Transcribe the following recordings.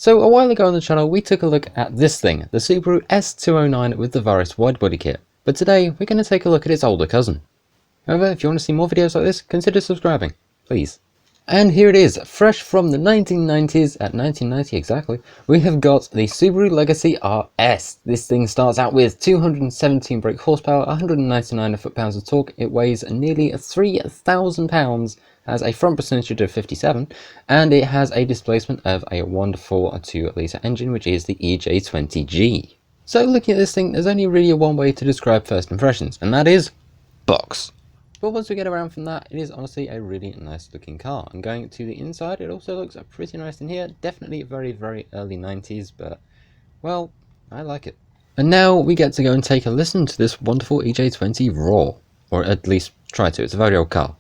So a while ago on the channel we took a look at this thing, the Subaru S209 with the Virus widebody kit, but today we're going to take a look at its older cousin. However, if you want to see more videos like this, consider subscribing, please. And here it is, fresh from the 1990s, at 1990 exactly, we have got the Subaru Legacy RS. This thing starts out with 217 brake horsepower, 199 foot-pounds of torque, it weighs nearly 3,000 pounds, has a front percentage of 57, and it has a displacement of a wonderful 2-litre engine, which is the EJ20G. So looking at this thing, there's only really one way to describe first impressions, and that is box. But once we get around from that, it is honestly a really nice looking car. And going to the inside, it also looks pretty nice in here. Definitely very, very early 90s, but, well, I like it. And now we get to go and take a listen to this wonderful EJ20 raw. Or at least try to, it's a very old car.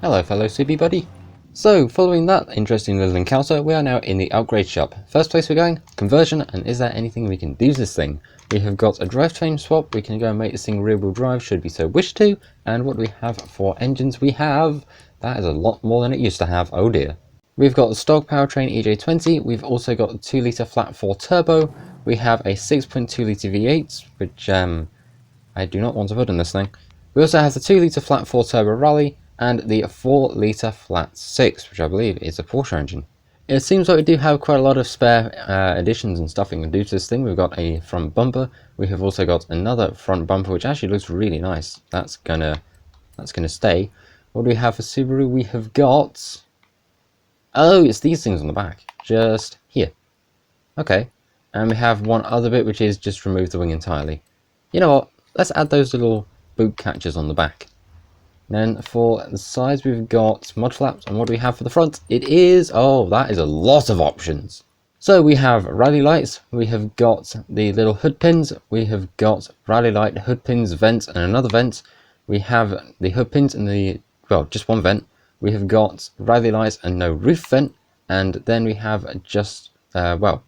Hello fellow subie buddy. So, following that interesting little encounter, we are now in the upgrade shop. First place we're going, conversion, and is there anything we can do to this thing? We have got a drivetrain swap, we can go and make this thing rear wheel drive should we so wish to, and what do we have for engines? We have, that is a lot more than it used to have, oh dear. We've got the stock powertrain EJ20, we've also got a 2-litre flat 4 turbo, we have a 6.2 litre V8, which I do not want to put in this thing. We also have the 2-litre flat 4 turbo rally, and the 4-litre flat 6, which I believe is a Porsche engine. It seems like we do have quite a lot of spare additions and stuff we can do to this thing. We've got a front bumper, we have also got another front bumper which actually looks really nice. That's gonna stay. What do we have for Subaru? We have got, oh, it's these things on the back, just here. Okay, and we have one other bit which is just remove the wing entirely. You know what, let's add those little boot catchers on the back. Then for the sides we've got mud flaps, and what do we have for the front? It is, oh, that is a lot of options. So we have rally lights, we have got the little hood pins, we have got rally light, hood pins, vent, and another vent. We have the hood pins and the, well, just one vent. We have got rally lights and no roof vent, and then we have just, well,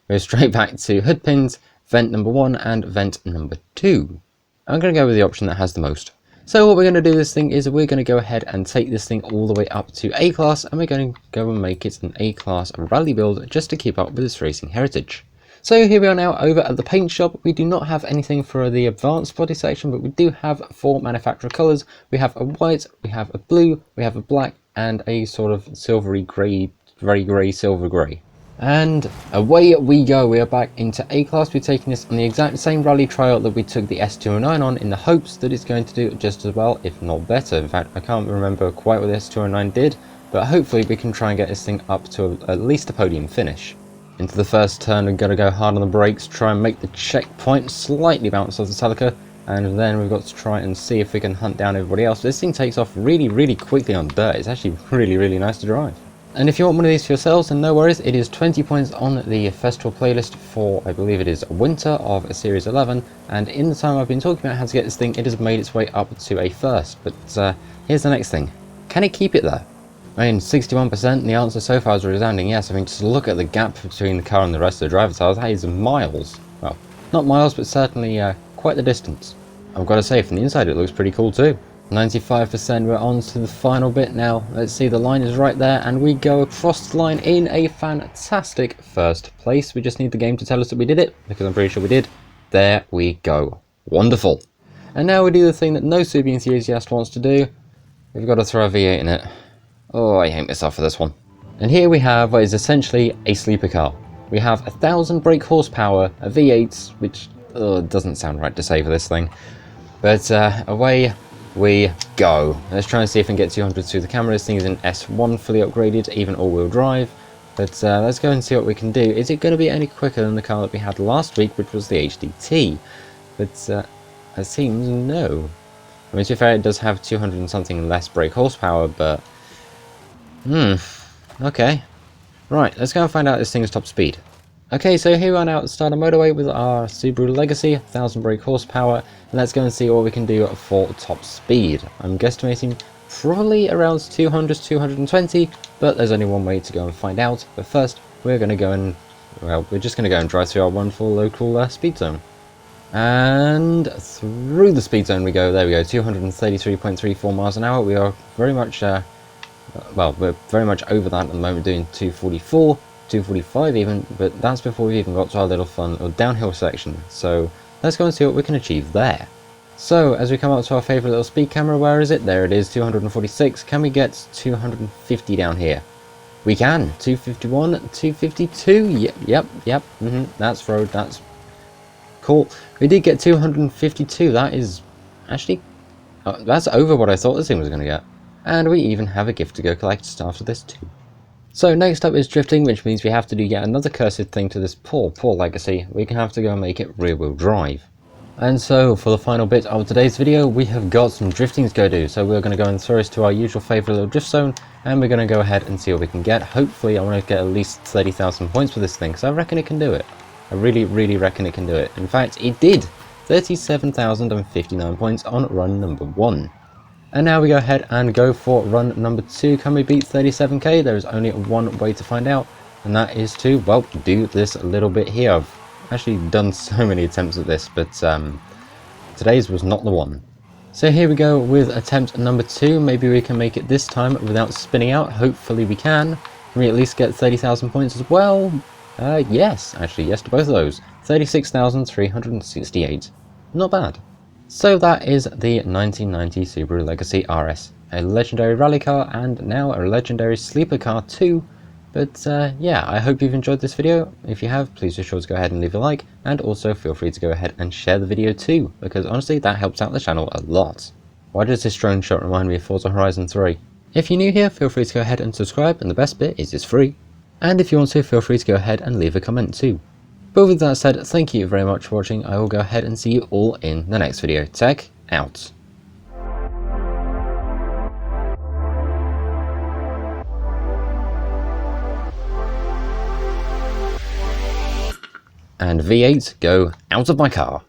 go straight back to hood pins, vent number 1 and vent number 2. I'm going to go with the option that has the most. So what we're going to do this thing is we're going to go ahead and take this thing all the way up to A-Class, and we're going to go and make it an A-Class rally build just to keep up with its racing heritage. So here we are now over at the paint shop. We do not have anything for the advanced body section, but we do have 4 manufacturer colours. We have a white, we have a blue, we have a black, and a sort of silvery grey, very grey, silver grey. And away we go, we are back into A-Class. We're taking this on the exact same rally trial that we took the S209 on, in the hopes that it's going to do just as well, if not better. In fact, I can't remember quite what the S209 did, but hopefully we can try and get this thing up to at least a podium finish. Into the first turn, we're going to go hard on the brakes, try and make the checkpoint, slightly bounce off the Celica, and then we've got to try and see if we can hunt down everybody else. This thing takes off really, really quickly on dirt. It's actually really, really nice to drive. And if you want one of these for yourselves, then no worries, it is 20 points on the festival playlist for, I believe it is winter of Series 11, and in the time I've been talking about how to get this thing, it has made its way up to a first. But here's the next thing, can it keep it there? I mean, 61%, and the answer so far is a resounding yes. I mean, just look at the gap between the car and the rest of the driver's side, that is miles. Well, not miles, but certainly quite the distance. I've got to say, from the inside it looks pretty cool too. 95%, we're on to the final bit now. Let's see, the line is right there, and we go across the line in a fantastic first place. We just need the game to tell us that we did it, because I'm pretty sure we did. There we go. Wonderful. And now we do the thing that no subie enthusiast wants to do. We've got to throw a V8 in it. Oh, I hate myself for this one. And here we have what is essentially a sleeper car. We have 1,000 brake horsepower, a V8, which doesn't sound right to say for this thing. But away we go. Let's try and see if we can get 200 through the camera. This thing is an S1 fully upgraded, even all-wheel drive. But let's go and see what we can do. Is it going to be any quicker than the car that we had last week, which was the HDT? But it seems no. I mean, to be fair, it does have 200 and something less brake horsepower, but okay. Right, let's go and find out this thing's top speed. Okay, so here we are now at the start of motorway with our Subaru Legacy, 1,000 brake horsepower, and let's go and see what we can do for top speed. I'm guesstimating probably around 200 to 220, but there's only one way to go and find out. But first, we're going to go and, well, we're just going to go and drive through our wonderful local speed zone. And through the speed zone we go. There we go, 233.34 miles an hour. We are very much, well, we're very much over that at the moment, doing 244, 245 even, but that's before we even got to our little fun or downhill section. So let's go and see what we can achieve there. So as we come up to our favourite little speed camera, where is it? There it is, 246. Can we get 250 down here? We can. 251, 252. Yep. That's road. That's cool. We did get 252. That is actually, that's over what I thought this thing was going to get. And we even have a gift to go collect after this too. So next up is drifting, which means we have to do yet another cursed thing to this poor legacy. We can have to go and make it rear wheel drive. And so for the final bit of today's video, we have got some drifting to go do. So we're going to go and throw us to our usual favourite little drift zone, and we're going to go ahead and see what we can get. Hopefully I want to get at least 30,000 points for this thing, because I reckon it can do it. I really reckon it can do it. In fact, it did! 37,059 points on run number 1. And now we go ahead and go for run number 2. Can we beat 37k? There is only one way to find out, and that is to, well, do this a little bit here. I've actually done so many attempts at this, but today's was not the one. So here we go with attempt number 2. Maybe we can make it this time without spinning out. Hopefully we can. Can we at least get 30,000 points as well? Yes, actually yes to both of those. 36,368. Not bad. So that is the 1990 Subaru Legacy RS, a legendary rally car and now a legendary sleeper car too. But yeah, I hope you've enjoyed this video. If you have, please be sure to go ahead and leave a like, and also feel free to go ahead and share the video too, because honestly that helps out the channel a lot. Why does this drone shot remind me of Forza Horizon 3? If you're new here, feel free to go ahead and subscribe, and the best bit is it's free. And if you want to, feel free to go ahead and leave a comment too. But with that said, thank you very much for watching. I will go ahead and see you all in the next video. Tech out. And V8, go out of my car.